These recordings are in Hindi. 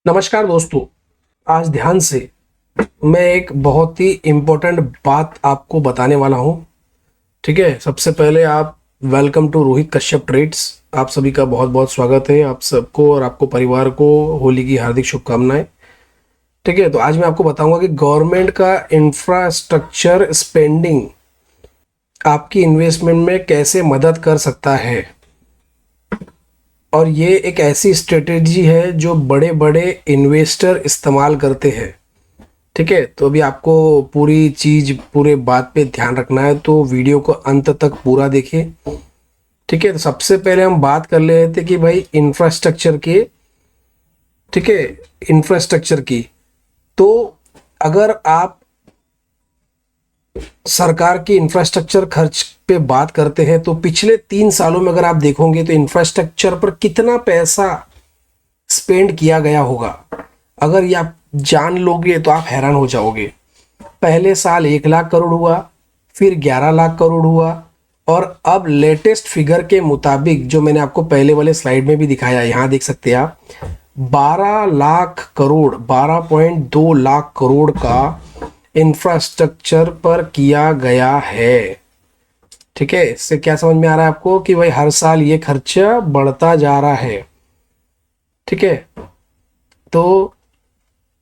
नमस्कार दोस्तों। आज ध्यान से मैं एक बहुत ही इम्पोर्टेंट बात आपको बताने वाला हूँ। ठीक है, सबसे पहले आप welcome to Rohit Kashyap Trades. आप सभी का बहुत बहुत स्वागत है। आप सबको और आपको परिवार को होली की हार्दिक शुभकामनाएं। ठीक है, तो आज मैं आपको बताऊंगा कि गवर्नमेंट का इंफ्रास्ट्रक्चर स्पेंडिंग आपकी इन्वेस्टमेंट में कैसे मदद कर सकता है। और ये एक ऐसी स्ट्रेटेजी है जो बड़े बड़े इन्वेस्टर इस्तेमाल करते हैं। ठीक है, तो अभी आपको पूरी चीज़ पूरे बात पे ध्यान रखना है, तो वीडियो को अंत तक पूरा देखिए। ठीक है, तो सबसे पहले हम बात कर ले रहे थे कि भाई इंफ्रास्ट्रक्चर के, ठीक है, इंफ्रास्ट्रक्चर की। तो अगर आप सरकार की इंफ्रास्ट्रक्चर खर्च पे बात करते हैं तो पिछले 3 सालों में अगर आप देखोगे तो इंफ्रास्ट्रक्चर पर कितना पैसा स्पेंड किया गया होगा, अगर ये आप जान लोगे तो आप हैरान हो जाओगे। पहले साल 1 लाख करोड़ हुआ, फिर 11 लाख करोड़ हुआ, और अब लेटेस्ट फिगर के मुताबिक जो मैंने आपको पहले वाले स्लाइड में भी दिखाया, यहाँ देख सकते हैं आप, 12 लाख करोड़, 12.2 लाख करोड़ का इंफ्रास्ट्रक्चर पर किया गया है। ठीक है, इससे क्या समझ में आ रहा है आपको कि भाई हर साल ये खर्चा बढ़ता जा रहा है। ठीक है, तो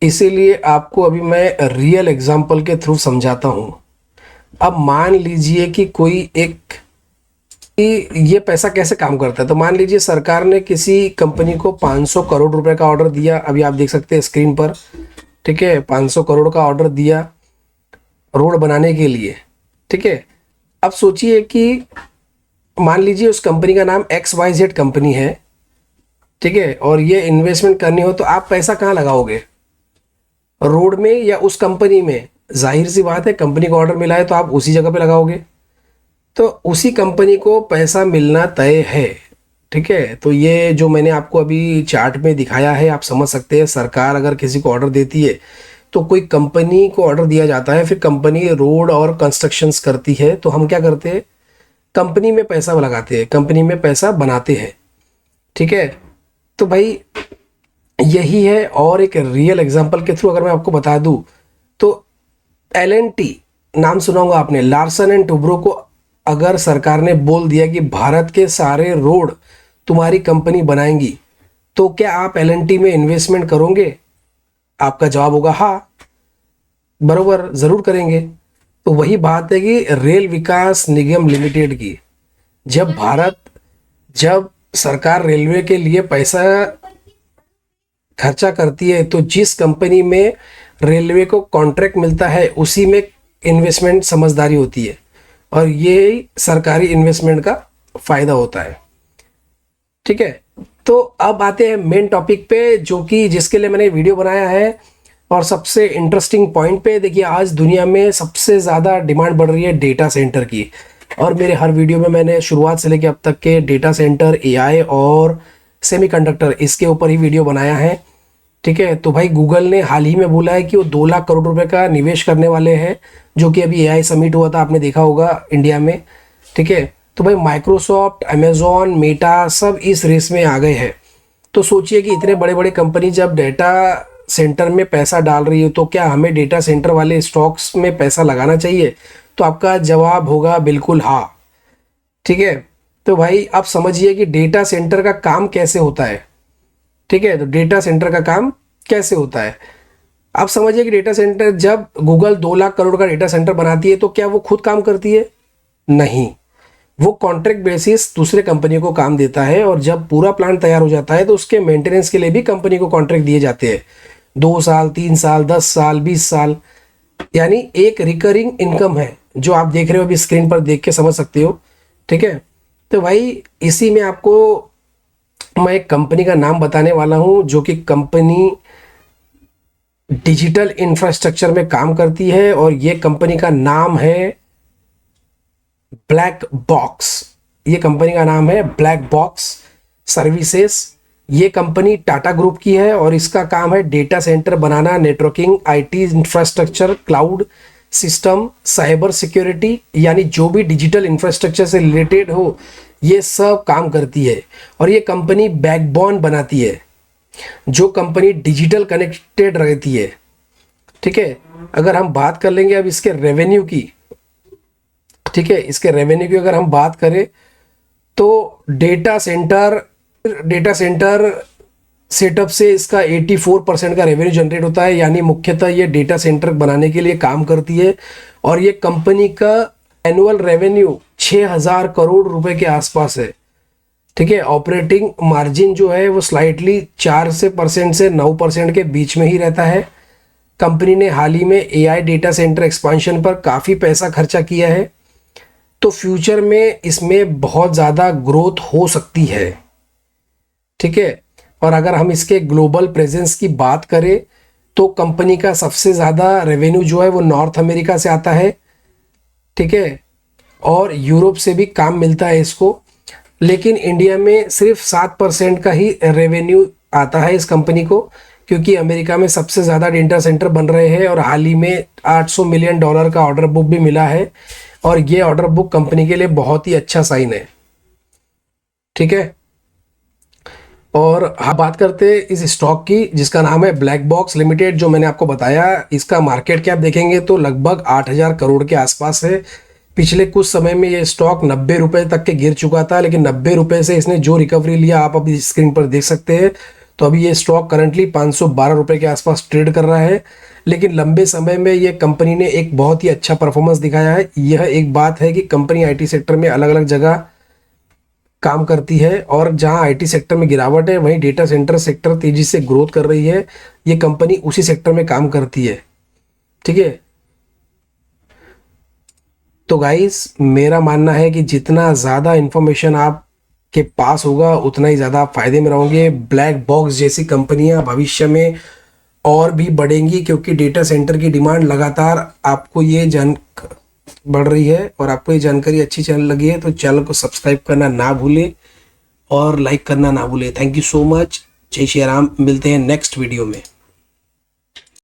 इसीलिए आपको अभी मैं रियल एग्जांपल के थ्रू समझाता हूं। अब मान लीजिए कि कोई एक, कि ये पैसा कैसे काम करता है। तो मान लीजिए सरकार ने किसी कंपनी को 500 करोड़ रुपए का ऑर्डर दिया, अभी आप देख सकते हैं स्क्रीन पर। ठीक है, 500 करोड़ का ऑर्डर दिया रोड बनाने के लिए। ठीक है, अब सोचिए कि मान लीजिए उस कंपनी का नाम XYZ कंपनी है। ठीक है, और ये इन्वेस्टमेंट करनी हो तो आप पैसा कहाँ लगाओगे, रोड में या उस कंपनी में। जाहिर सी बात है, कंपनी को ऑर्डर मिला है तो आप उसी जगह पे लगाओगे, तो उसी कंपनी को पैसा मिलना तय है। ठीक है, तो ये जो मैंने आपको अभी चार्ट में दिखाया है, आप समझ सकते हैं। सरकार अगर किसी को ऑर्डर देती है तो कोई कंपनी को ऑर्डर दिया जाता है, फिर कंपनी रोड और कंस्ट्रक्शंस करती है, तो हम क्या करते हैं, कंपनी में पैसा लगाते हैं, कंपनी में पैसा बनाते हैं। ठीक है, तो भाई यही है। और एक रियल एग्जांपल के थ्रू अगर मैं आपको बता दूं तो LNT नाम सुना होगा आपने, लार्सन एंड टुब्रो को अगर सरकार ने बोल दिया कि भारत के सारे रोड तुम्हारी कंपनी बनाएंगी, तो क्या आप LNT में इन्वेस्टमेंट करोगे? आपका जवाब होगा हाँ, बरोबर, जरूर करेंगे। तो वही बात है कि रेल विकास निगम लिमिटेड की, जब सरकार रेलवे के लिए पैसा खर्चा करती है तो जिस कंपनी में रेलवे को कॉन्ट्रैक्ट मिलता है उसी में इन्वेस्टमेंट समझदारी होती है, और ये सरकारी इन्वेस्टमेंट का फायदा होता है। ठीक है, तो अब आते हैं मेन टॉपिक पे, जो कि जिसके लिए मैंने वीडियो बनाया है। और सबसे इंटरेस्टिंग पॉइंट पे देखिए, आज दुनिया में सबसे ज़्यादा डिमांड बढ़ रही है डेटा सेंटर की। और मेरे हर वीडियो में मैंने शुरुआत से लेकर अब तक के डेटा सेंटर, AI और सेमीकंडक्टर, इसके ऊपर ही वीडियो बनाया है। ठीक है, तो भाई गूगल ने हाल ही में बोला है कि वो 2 लाख करोड़ रुपए का निवेश करने वाले हैं, जो कि अभी AI समिट हुआ था, आपने देखा होगा इंडिया में। ठीक है, तो भाई माइक्रोसॉफ्ट, अमेजॉन, मेटा सब इस रेस में आ गए हैं। तो सोचिए कि इतने बड़े बड़े कंपनी जब डेटा सेंटर में पैसा डाल रही है, तो क्या हमें डेटा सेंटर वाले स्टॉक्स में पैसा लगाना चाहिए? तो आपका जवाब होगा बिल्कुल हाँ। ठीक है, तो भाई आप समझिए कि डेटा सेंटर का काम कैसे होता है। ठीक है, तो डेटा सेंटर का काम कैसे होता है, आप समझिए कि डेटा सेंटर, जब गूगल 2 लाख करोड़ का डेटा सेंटर बनाती है तो क्या वो खुद काम करती है? नहीं, वो कॉन्ट्रैक्ट बेसिस दूसरे कंपनी को काम देता है, और जब पूरा प्लान तैयार हो जाता है तो उसके मेंटेनेंस के लिए भी कंपनी को कॉन्ट्रैक्ट दिए जाते हैं, 2 साल, 3 साल, 10 साल, 20 साल। यानी एक रिकरिंग इनकम है, जो आप देख रहे हो अभी स्क्रीन पर, देख के समझ सकते हो। ठीक है, तो भाई इसी में आपको मैं एक कंपनी का नाम बताने वाला हूं, जो कि कंपनी डिजिटल इंफ्रास्ट्रक्चर में काम करती है, और ये कंपनी का नाम है ब्लैक बॉक्स। ये कंपनी का नाम है ब्लैक बॉक्स सर्विसेज। ये कंपनी टाटा ग्रुप की है, और इसका काम है data centre banana, networking, IT infrastructure, cloud system, cyber security, यानी जो भी डिजिटल इंफ्रास्ट्रक्चर से रिलेटेड हो, ये सब काम करती है। और ये कंपनी बैकबोन बनाती है। जो कंपनी डिजिटल कनेक्टेड रहती है, ठीक है। अगर हम बात कर लेंगे अब इसके रेवेन्यू की, ठीक है, इसके रेवेन्यू की अगर हम बात करें तो डेटा सेंटर सेटअप से इसका 84% का रेवेन्यू जनरेट होता है, यानी मुख्यतः ये डेटा सेंटर बनाने के लिए काम करती है। और ये कंपनी का एनुअल रेवेन्यू 6000 करोड़ रुपए के आसपास है, ठीक है। ऑपरेटिंग मार्जिन जो है वो स्लाइटली 4% से 9% के बीच में ही रहता है। कंपनी ने हाल ही में एआई डेटा सेंटर एक्सपांशन पर काफ़ी पैसा खर्चा किया है, तो फ्यूचर में इसमें बहुत ज़्यादा ग्रोथ हो सकती है, ठीक है। और अगर हम इसके ग्लोबल प्रेजेंस की बात करें तो कंपनी का सबसे ज़्यादा रेवेन्यू जो है वो नॉर्थ अमेरिका से आता है, ठीक है, और यूरोप से भी काम मिलता है इसको। लेकिन इंडिया में सिर्फ 7% का ही रेवेन्यू आता है इस कंपनी को, क्योंकि अमेरिका में सबसे ज़्यादा डेटा सेंटर बन रहे हैं और हाल ही में $800 मिलियन का ऑर्डर बुक भी मिला है, और ये ऑर्डर बुक कंपनी के लिए बहुत ही अच्छा साइन है, ठीक है। और हम बात करते हैं इस स्टॉक की जिसका नाम है ब्लैक बॉक्स लिमिटेड। जो मैंने आपको बताया, इसका मार्केट कैप देखेंगे तो लगभग 8000 करोड़ के आसपास है। पिछले कुछ समय में ये स्टॉक 90 रुपए तक के गिर चुका था, लेकिन 90 रुपए से इसने जो रिकवरी लिया आप अभी स्क्रीन पर देख सकते हैं। तो अभी ये स्टॉक करंटली 512 रुपए के आसपास ट्रेड कर रहा है, लेकिन लंबे समय में ये कंपनी ने एक बहुत ही अच्छा परफॉर्मेंस दिखाया है। यह एक बात है कि कंपनी आईटी सेक्टर में अलग अलग जगह काम करती है, और जहां आईटी सेक्टर में गिरावट है वहीं डेटा सेंटर सेक्टर तेजी से ग्रोथ कर रही है। ये कंपनी उसी सेक्टर में काम करती है, ठीक है। तो गाइस, मेरा मानना है कि जितना ज़्यादा इंफॉर्मेशन आप के पास होगा उतना ही ज़्यादा आप फायदे में रहोगे। ब्लैक बॉक्स जैसी कंपनियां भविष्य में और भी बढ़ेंगी, क्योंकि डेटा सेंटर की डिमांड लगातार आपको ये बढ़ रही है। और आपको ये जानकारी अच्छी चैनल लगी है तो चैनल को सब्सक्राइब करना ना भूले और लाइक करना ना भूले। Thank you so much. जय श्री राम। मिलते हैं नेक्स्ट वीडियो में।